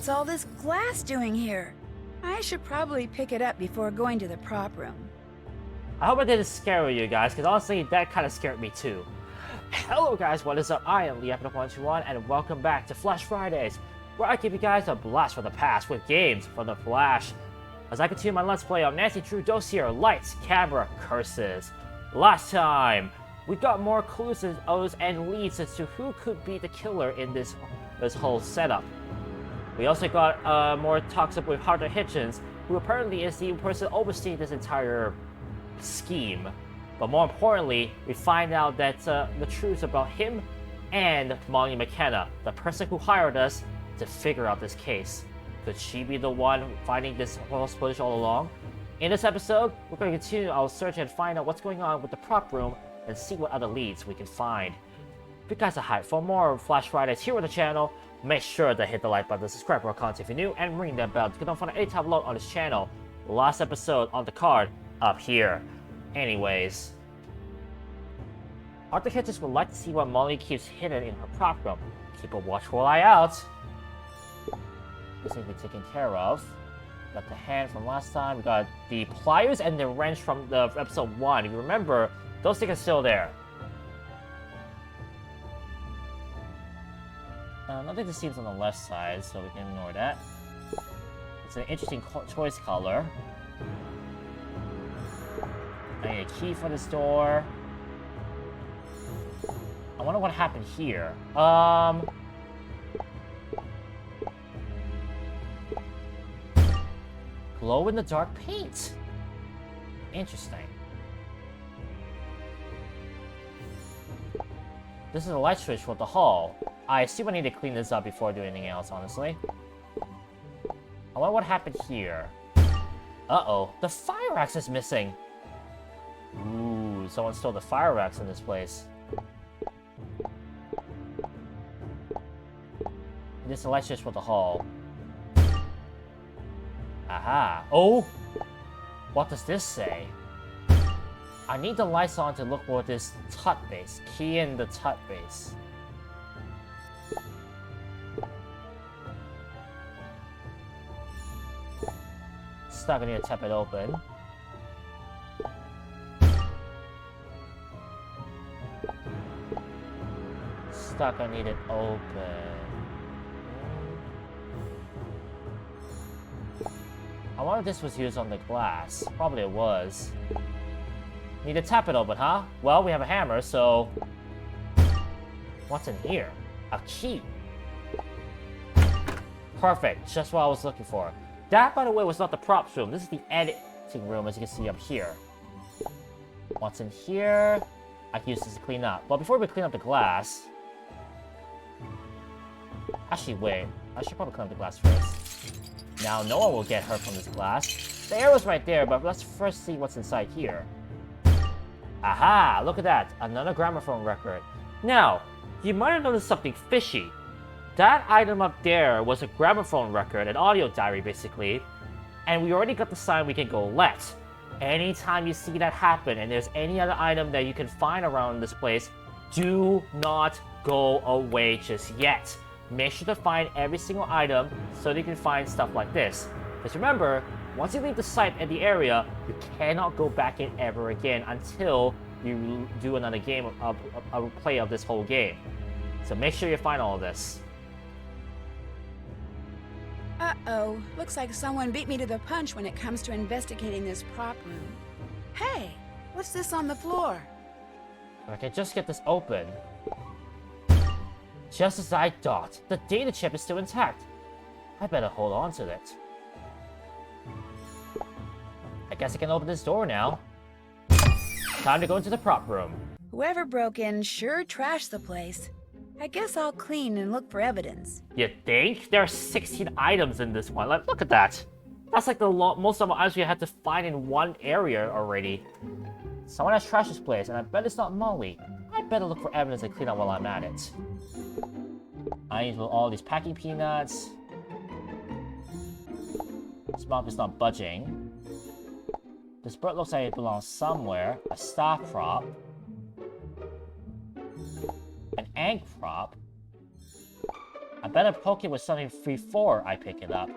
What's all this glass doing here? I should probably pick it up before going to the prop room. I hope I didn't scare you guys, because honestly, that kind of scared me too. Hello guys, what is up? I am Lee121, and welcome back to Flash Fridays, where I give you guys a blast from the past with games from the Flash. As I continue my Let's Play on Nancy Drew Dossier, Lights, Camera, Curses. Last time, we got more clues and leads as to who could be the killer in this whole setup. We also got more talks up with Hunter Hitchens, who apparently is the person overseeing this entire scheme. But more importantly, we find out that the truth about him and Molly McKenna, the person who hired us to figure out this case. Could she be the one finding this whole footage all along? In this episode, we're going to continue our search and find out what's going on with the prop room and see what other leads we can find. If you guys are hyped for more Flash Fridays here on the channel, make sure to hit the like button, subscribe for our content if you're new, and ring that bell to get notified any time upload on this channel. Last episode on the card up here. Anyways, Arthur Hitchens would like to see what Molly keeps hidden in her prop room. Keep a watchful eye out. This needs to be taken care of. Got the hand from last time. We got the pliers and the wrench from the episode 1. If you remember, those things are still there. Nothing that seems on the left side, so we can ignore that. It's an interesting choice color. I need a key for this door. I wonder what happened here. Glow-in-the-dark paint. Interesting. This is a light switch for the hall. I assume I need to clean this up before doing anything else, honestly. I wonder what happened here. Uh-oh, the fire axe is missing. Ooh, someone stole the fire axe in this place. This is a light switch for the hall. Aha. Oh! What does this say? I need the lights on to look for this tut base. Key in the tut base. Stuck, I need to tap it open. Stuck, I need it open. I wonder if this was used on the glass. Probably it was. Need to tap it open, huh? Well, we have a hammer, so... What's in here? A key. Perfect. Just what I was looking for. That, by the way, was not the props room. This is the editing room, as you can see up here. What's in here? I can use this to clean up. But before we clean up the glass... Actually, wait. I should probably clean up the glass first. Now, no one will get hurt from this glass. The arrow's right there, but let's first see what's inside here. Aha! Look at that! Another gramophone record. Now, you might have noticed something fishy. That item up there was a gramophone record, an audio diary basically, and we already got the sign we can go left. Anytime you see that happen and there's any other item that you can find around this place, do not go away just yet. Make sure to find every single item so that you can find stuff like this. Because remember, once you leave the site and the area, you cannot go back in ever again until you do another game, a replay of this whole game. So make sure you find all of this. Uh-oh, looks like someone beat me to the punch when it comes to investigating this prop room. Hey, what's this on the floor? I can just get this open. Just as I thought, the data chip is still intact. I better hold on to it. I guess I can open this door now. Time to go into the prop room. Whoever broke in sure trashed the place. I guess I'll clean and look for evidence. You think? There are 16 items in this one. Like, look at that. That's like the most of the items we had to find in one area already. Someone has trashed this place, and I bet it's not Molly. I better look for evidence and clean up while I'm at it. I need all these packing peanuts. This mop is not budging. This bird looks like it belongs somewhere. A staff prop. An egg prop. A better poke it with something before I pick it up.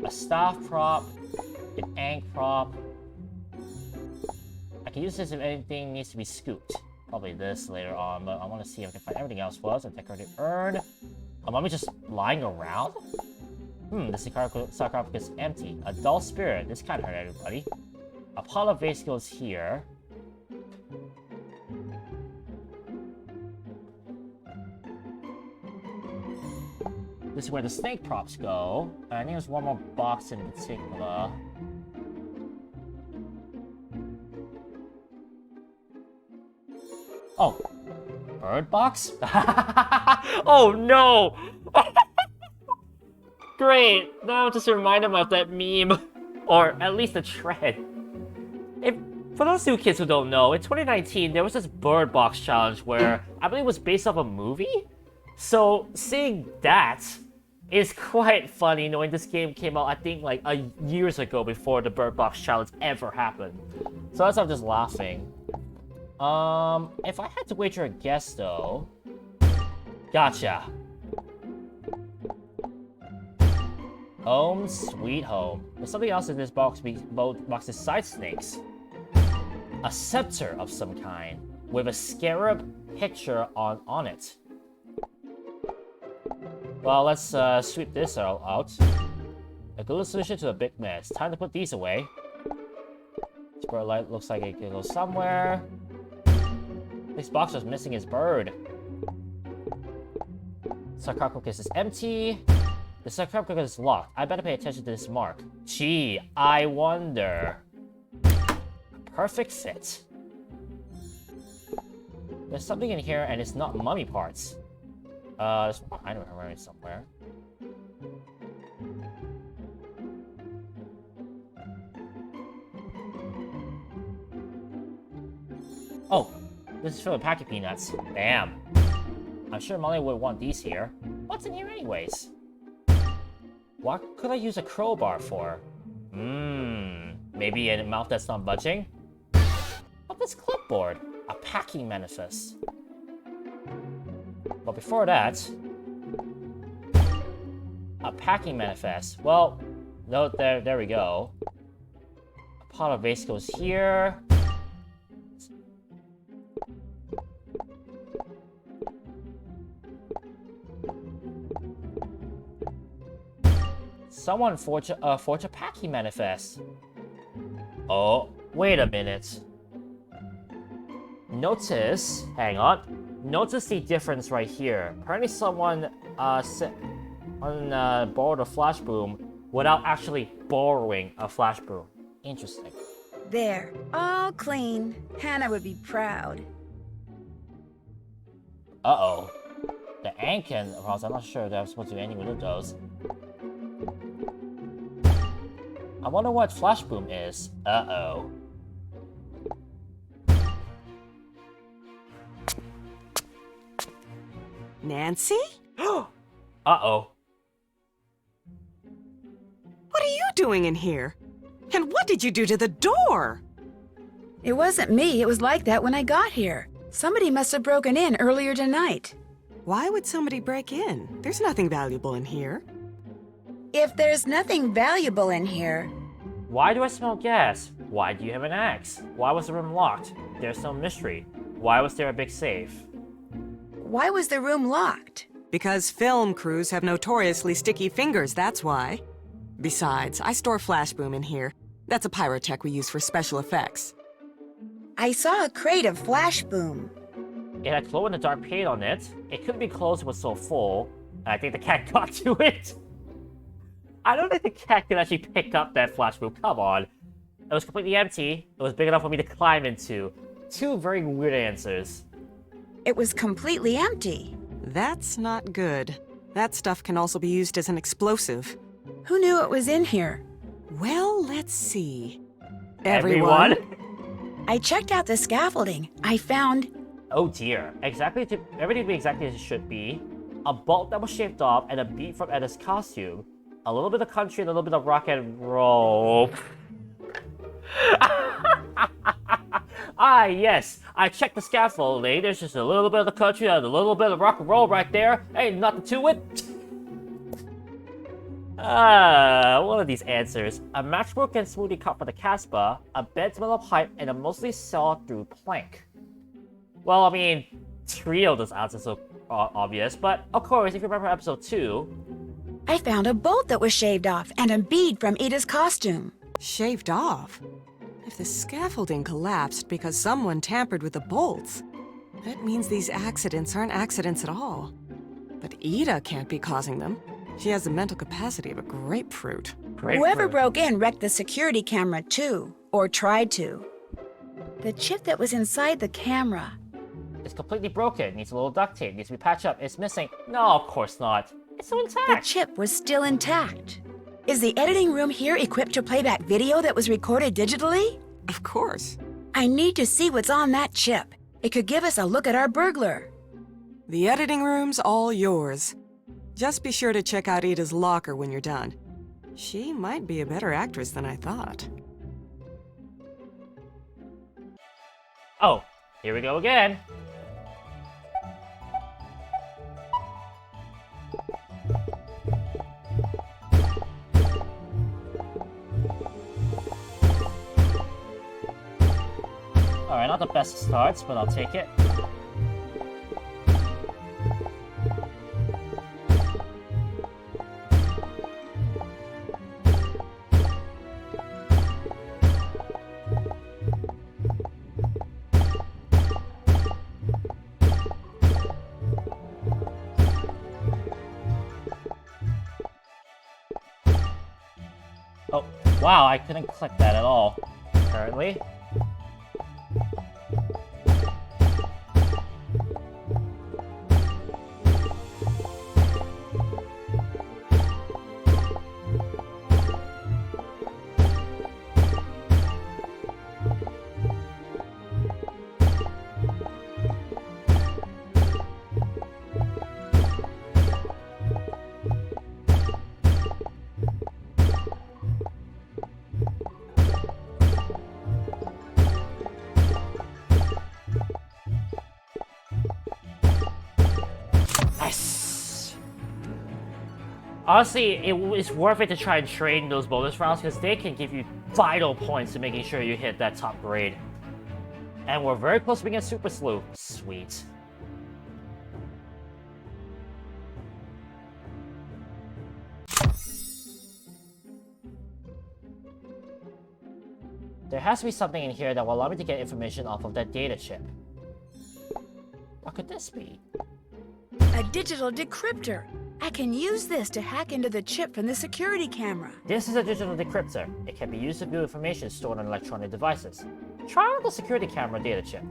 A staff prop, an ank prop. I can use this if anything needs to be scooped. Probably this later on, but I want to see if I can find everything else was. A decorative urn. A mummy just lying around? The sarcophagus is empty. A dull spirit. This can't hurt everybody. A pile of vase goes here. This is where the snake props go. I think there's one more box in particular. Oh. Bird box? Oh no! Great! Now I'm just reminded of that meme. Or at least a trend. For those new kids who don't know, in 2019 there was this bird box challenge where I believe it was based off a movie? So seeing that is quite funny, knowing this game came out I think like years ago before the bird box challenge ever happened. So that's why I'm just laughing. If I had to wager a guess though... Gotcha. Home sweet home. There's something else in this box besides snakes. A scepter of some kind, with a scarab picture on it. Well, let's sweep this out. A good solution to a big mess. Time to put these away. Bird light looks like it can go somewhere. This box was missing his bird. Sarcophagus is empty. The sarcophagus is locked. I better pay attention to this mark. Gee, I wonder. Perfect fit. There's something in here and it's not mummy parts. There's one item around somewhere. Oh, this is for the packet peanuts. Damn. I'm sure Molly would want these here. What's in here anyways? What could I use a crowbar for? Maybe a mouth that's not budging? What's this clipboard? A packing manifest. But before that... A packing manifest. Well, no, there we go. A pot of vase goes here. Someone forged a packing manifest. Oh, wait a minute. Hang on. Notice the difference right here. Apparently someone borrowed a flash broom without actually borrowing a flash broom. Interesting. There, all clean. Hannah would be proud. Uh-oh. The Ankin, I'm not sure that I'm supposed to do any of those. I wonder what flash boom is. Uh-oh. Nancy? Uh-oh. What are you doing in here? And what did you do to the door? It wasn't me. It was like that when I got here. Somebody must have broken in earlier tonight. Why would somebody break in? There's nothing valuable in here. If there's nothing valuable in here... Why do I smell gas? Why do you have an axe? Why was the room locked? There's no mystery. Why was there a big safe? Why was the room locked? Because film crews have notoriously sticky fingers, that's why. Besides, I store flash boom in here. That's a pyrotech we use for special effects. I saw a crate of flash boom. It had glow-in-the-dark paint on it. It couldn't be closed, it was so full. And I think the cat got to it. I don't think the cat could actually pick up that flash boom. Come on. It was completely empty. It was big enough for me to climb into. Two very weird answers. It was completely empty. That's not good. That stuff can also be used as an explosive. Who knew it was in here? Well, let's see. Everyone? I checked out the scaffolding. I found... Oh dear. Everything to be exactly as it should be. A bolt that was shaved off and a beat from Edda's costume. A little bit of country and a little bit of rock and roll. Ah, yes, I checked the scaffolding. There's just a little bit of the country and a little bit of rock and roll right there. Ain't nothing to it. One of these answers. A matchbook and smoothie cup for the Casbah, a bed metal pipe, and a mostly saw-through plank. Well, I mean, 3 of those answers are obvious, but of course, if you remember episode 2... I found a bolt that was shaved off and a bead from Ida's costume. Shaved off? If the scaffolding collapsed because someone tampered with the bolts, that means these accidents aren't accidents at all. But Ida can't be causing them. She has the mental capacity of a grapefruit. Whoever broke in wrecked the security camera too, or tried to. The chip that was inside the camera. It's completely broken. Needs a little duct tape. Needs to be patched up. It's missing. No, of course not. It's so intact. The chip was still intact. Is the editing room here equipped to play back video that was recorded digitally? Of course. I need to see what's on that chip. It could give us a look at our burglar. The editing room's all yours. Just be sure to check out Ida's locker when you're done. She might be a better actress than I thought. Oh, here we go again. Alright, not the best starts, but I'll take it. Oh, wow, I couldn't click that at all, apparently. Honestly, it's worth it to try and train those bonus rounds because they can give you vital points to making sure you hit that top grade. And we're very close to being a super sleuth. Sweet. There has to be something in here that will allow me to get information off of that data chip. What could this be? A digital decrypter. I can use this to hack into the chip from the security camera. This is a digital decrypter. It can be used to view information stored on electronic devices. Try out the security camera data chip.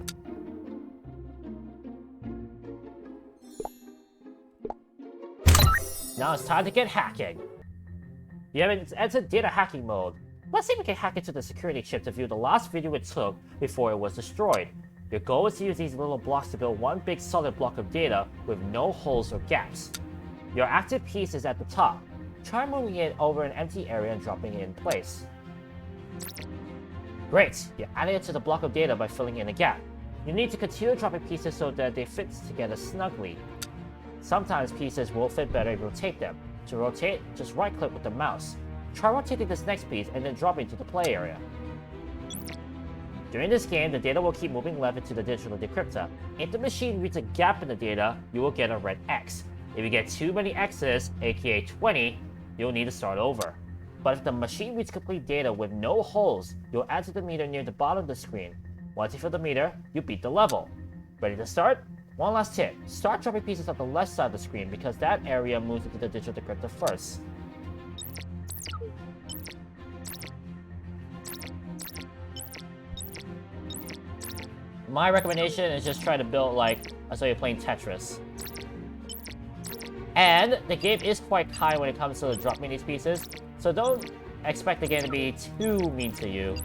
Now it's time to get hacking. You haven't entered data hacking mode. Let's see if we can hack into the security chip to view the last video it took before it was destroyed. Your goal is to use these little blocks to build one big solid block of data with no holes or gaps. Your active piece is at the top. Try moving it over an empty area and dropping it in place. Great! You added it to the block of data by filling in a gap. You need to continue dropping pieces so that they fit together snugly. Sometimes pieces will fit better if you rotate them. To rotate, just right-click with the mouse. Try rotating this next piece and then drop it into the play area. During this game, the data will keep moving left into the digital decrypter. If the machine reads a gap in the data, you will get a red X. If you get too many X's, aka 20, you'll need to start over. But if the machine reads complete data with no holes, you'll enter the meter near the bottom of the screen. Once you fill the meter, you beat the level. Ready to start? One last tip, start dropping pieces on the left side of the screen because that area moves into the digital decrypter first. My recommendation is just try to build like as though you're playing Tetris. And the game is quite kind when it comes to dropping these pieces, so don't expect the game to be too mean to you.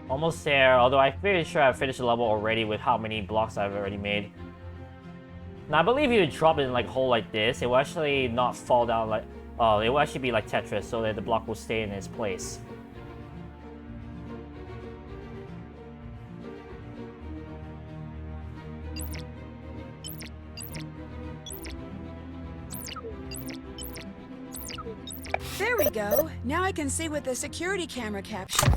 Almost there, although I'm pretty sure I've finished the level already with how many blocks I've already made. Now, I believe if you drop it in like a hole like this, it will actually not fall down like... Oh, it will actually be like Tetris, so that the block will stay in its place. There we go. Now I can see what the security camera captured.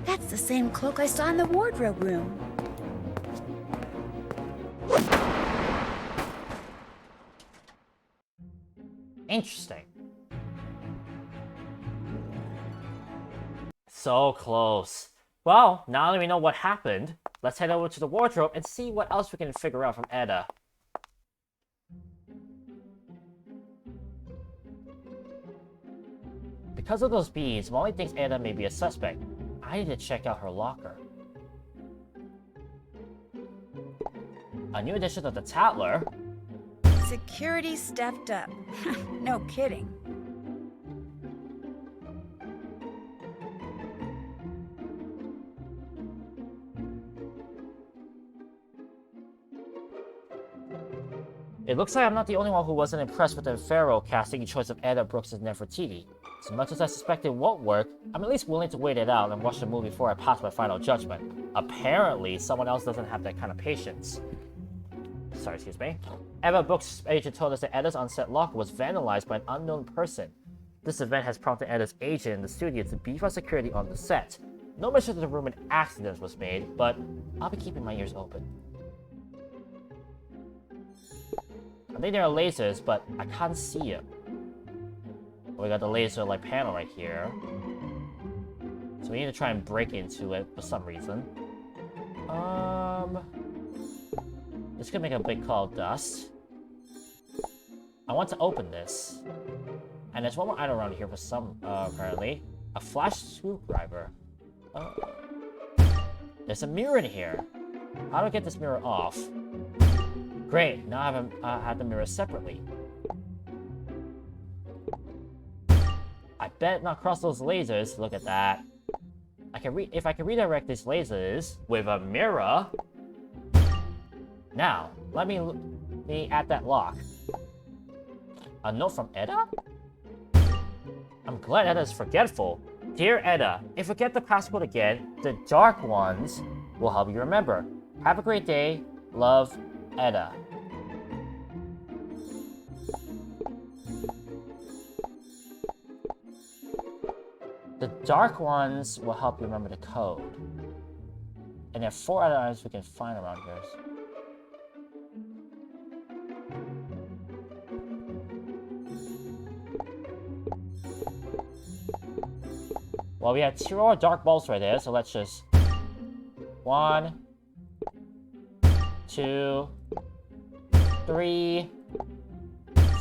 That's the same cloak I saw in the wardrobe room. Interesting. So close. Well, now that we know what happened, let's head over to the wardrobe and see what else we can figure out from Edda. Because of those beads, Molly thinks Edda may be a suspect. I need to check out her locker. A new edition of the Tatler. Security stepped up. No kidding. It looks like I'm not the only one who wasn't impressed with the Pharaoh casting choice of Edda Brooks as Nefertiti. As much as I suspected it won't work, I'm at least willing to wait it out and watch the movie before I pass my final judgment. Apparently, someone else doesn't have that kind of patience. Sorry, excuse me. Edda Brooks' agent told us that Edda's on-set locker was vandalized by an unknown person. This event has prompted Edda's agent in the studio to beef up security on the set. No mention of the rumored accident was made, but I'll be keeping my ears open. I think there are lasers, but I can't see them. We got the laser like panel right here. So we need to try and break into it for some reason. This could make a big cloud of dust. I want to open this. And there's one more item around here for some, apparently. A flash screwdriver. There's a mirror in here. How do I get this mirror off? Great, now I have the mirror separately. I bet not cross those lasers. Look at that. If I can redirect these lasers with a mirror. Now, let me add that lock. A note from Edda? I'm glad Edda is forgetful. Dear Edda, if you get the password again, the Dark Ones will help you remember. Have a great day. Love, Edda. The Dark Ones will help you remember the code. And there are 4 other items we can find around here. Well, we have 2 more dark balls right there, so let's just... 1, 2, 3,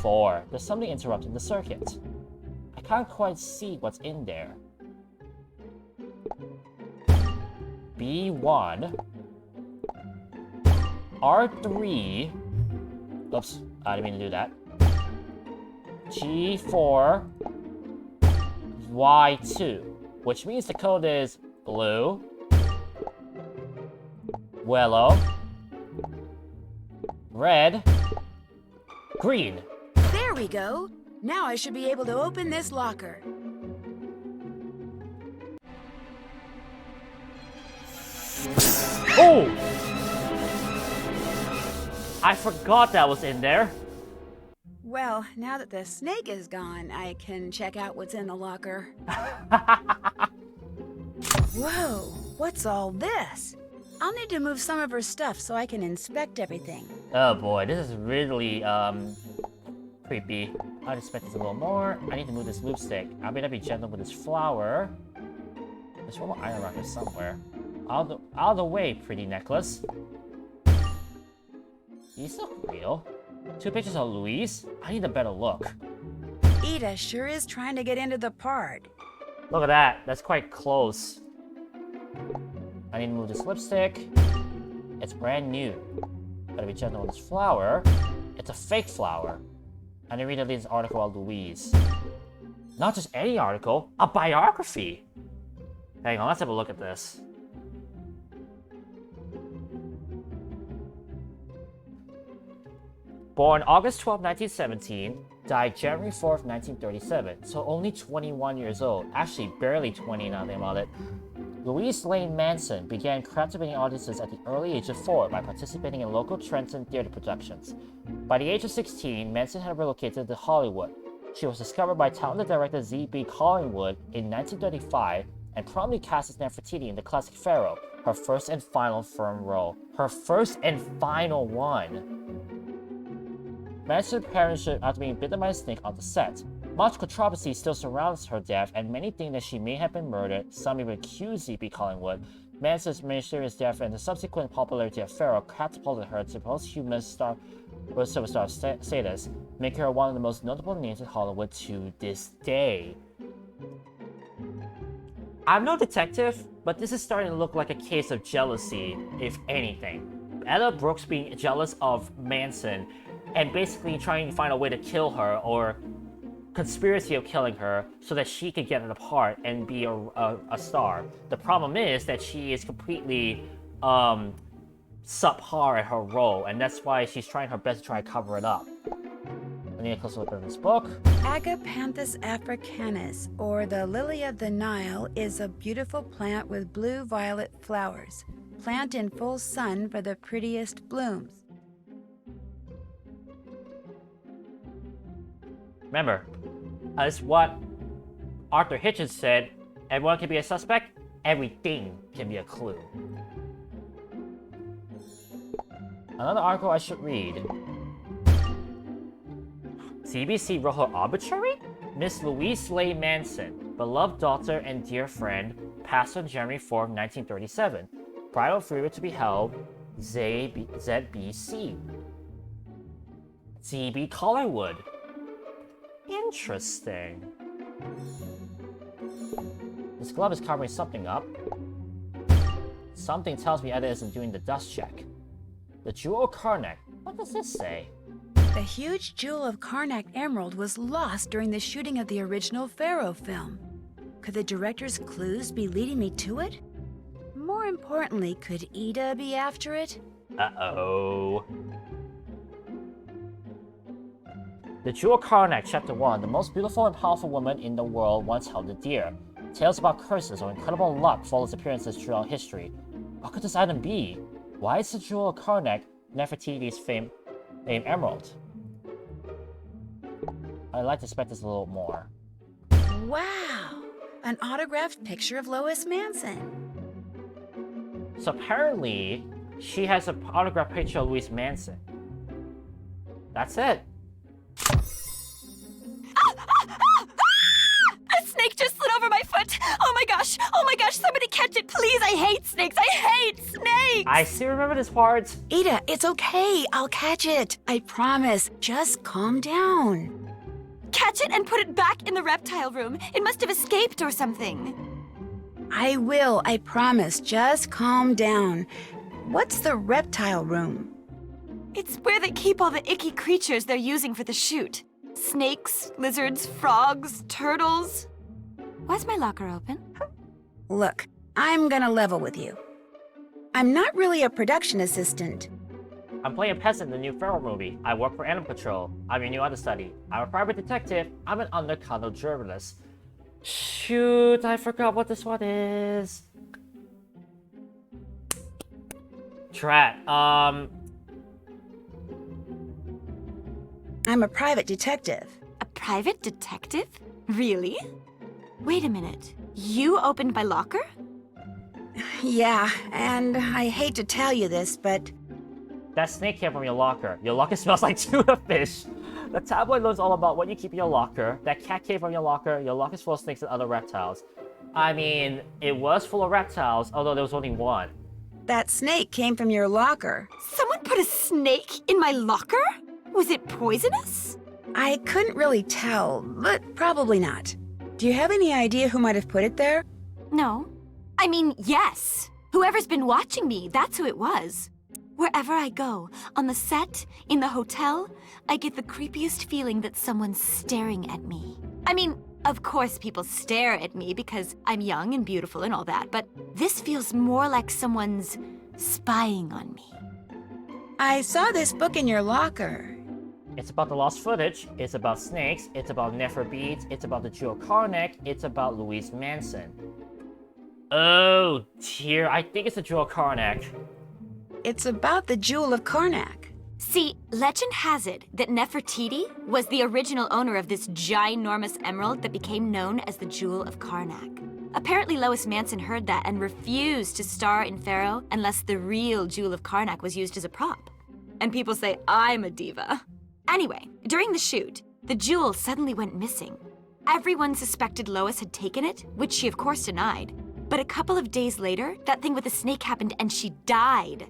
4. There's something interrupting the circuit. I can't quite see what's in there. B1, R3, oops, I didn't mean to do that. G4, Y2, which means the code is blue, yellow, red, green. There we go. Now I should be able to open this locker. Oh! I forgot that was in there. Well, now that the snake is gone, I can check out what's in the locker. Whoa, what's all this? I'll need to move some of her stuff so I can inspect everything. Oh boy, this is really, creepy. I'd expect this a little more. I need to move this loop stick. I better be gentle with this flower. There's one more item around here somewhere. Out of the way, pretty necklace. These look real. 2 pictures of Louise? I need a better look. Ida sure is trying to get into the part. Look at that. That's quite close. I need to move this lipstick. It's brand new. Gotta be gentle with this flower. It's a fake flower. I didn't read the latest article about Louise. Not just any article, a biography! Hang on, let's have a look at this. Born August 12, 1917, died January 4th, 1937, so only 21 years old. Actually, barely 20 now think about it. Louise Lane Manson began captivating audiences at the early age of 4 by participating in local Trenton theater productions. By the age of 16, Manson had relocated to Hollywood. She was discovered by talented director Z.B. Collingwood in 1935 and promptly cast as Nefertiti in the classic Pharaoh, her first and final firm role. Her first and final one! Manson's perished after being bitten by a snake on the set. Much controversy still surrounds her death, and many think that she may have been murdered. Some even accuse Z.B. Collingwood. Manson's mysterious death and the subsequent popularity of Pharaoh catapulted her to posthumous superstar status, making her one of the most notable names in Hollywood to this day. I'm no detective, but this is starting to look like a case of jealousy, if anything. Ella Brooks being jealous of Manson and basically trying to find a way to kill her, or conspiracy of killing her, so that she could get it apart and be a star. The problem is that she is completely subpar at her role, and that's why she's trying her best to try to cover it up. I need a closer look at this book. Agapanthus africanus, or the lily of the Nile, is a beautiful plant with blue-violet flowers. Plant in full sun for the prettiest blooms. Remember, as what Arthur Hitchens said, everyone can be a suspect, everything can be a clue. Another article I should read. CBC wrote her obituary? Miss Louise Lay Manson, beloved daughter and dear friend, passed on January 4, 1937. Bridal funeral to be held, ZBC. Z.B. Collingwood. Interesting. This glove is covering something up. Something tells me Eda isn't doing the dust check. The Jewel of Karnak. What does this say? The huge jewel of Karnak emerald was lost during the shooting of the original Pharaoh film. Could the director's clues be leading me to it? More importantly, could Ida be after it? Uh-oh. The Jewel of Karnak, Chapter 1. The most beautiful and powerful woman in the world once held a deer. Tales about curses or incredible luck follows appearances throughout history. What could this item be? Why is the Jewel of Karnak Nefertiti's famed emerald? I'd like to expect this a little more. Wow! An autographed picture of Lois Manson. So apparently, she has an autographed picture of Louise Manson. That's it. A snake just slid over my foot! Oh my gosh, somebody catch it, please! I hate snakes! I hate snakes! I still remember this part. Ida, it's okay. I'll catch it. I promise. Just calm down. Catch it and put it back in the reptile room. It must have escaped or something. I will, I promise. Just calm down. What's the reptile room? It's where they keep all the icky creatures they're using for the shoot. Snakes, lizards, frogs, turtles. Why's my locker open? Look, I'm gonna level with you. I'm not really a production assistant. I'm playing a peasant in the new Pharaoh movie. I work for Animal Patrol. I'm your new understudy. I'm a private detective. I'm an undercover journalist. Shoot, I forgot what this one is. Drat, I'm a private detective. A private detective? Really? Wait a minute. You opened my locker? Yeah, and I hate to tell you this, but that snake came from your locker. Your locker smells like tuna fish. The tabloid knows all about what you keep in your locker. That cat came from your locker. Your locker's full of snakes and other reptiles. I mean, it was full of reptiles, although there was only one. that snake came from your locker. Someone put a snake in my locker? Was it poisonous? I couldn't really tell, but probably not. Do you have any idea who might have put it there? No. I mean, yes. Whoever's been watching me, that's who it was. Wherever I go, on the set, in the hotel, I get the creepiest feeling that someone's staring at me. I mean, of course people stare at me because I'm young and beautiful and all that, but this feels more like someone's spying on me. I saw this book in your locker. It's about the lost footage, it's about snakes, it's about Nefer beads, it's about the Jewel of Karnak, it's about Louise Manson. Oh dear, I think it's the Jewel of Karnak. It's about the Jewel of Karnak. See, legend has it that Nefertiti was the original owner of this ginormous emerald that became known as the Jewel of Karnak. Apparently Lois Manson heard that and refused to star in Pharaoh unless the real Jewel of Karnak was used as a prop. And people say I'm a diva. Anyway, during the shoot, the jewel suddenly went missing. Everyone suspected Lois had taken it, which she of course denied. But a couple of days later, that thing with the snake happened and she died.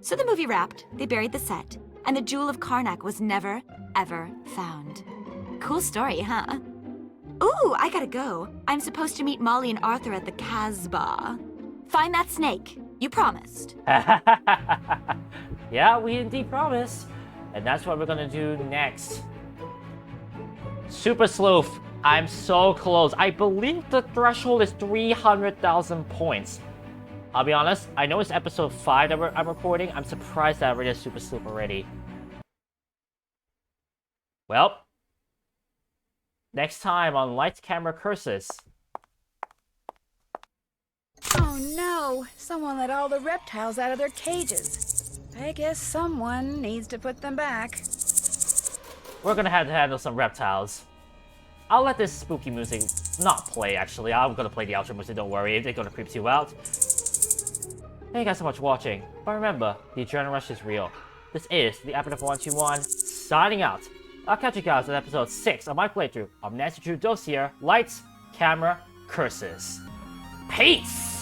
So the movie wrapped, they buried the set, and the Jewel of Karnak was never, ever found. Cool story, huh? Ooh, I gotta go. I'm supposed to meet Molly and Arthur at the Casbah. Find that snake. You promised. Yeah, we indeed promised. And that's what we're gonna do next. Super Sleuth. I'm so close. I believe the threshold is 300,000 points. I'll be honest, I know it's episode 5 that I'm recording. I'm surprised that I already did Super Sleuth already. Well, next time on Lights, Camera, Curses. Oh no! Someone let all the reptiles out of their cages. I guess someone needs to put them back. We're gonna have to handle some reptiles. I'll let this spooky music not play, actually. I'm gonna play the outro music, don't worry. It's gonna creep you out. Thank you guys so much for watching. But remember, the adrenaline rush is real. This is the Episode 121, signing out. I'll catch you guys in episode 6 of my playthrough of Nancy Drew Dossier, Lights, Camera, Curses. Peace!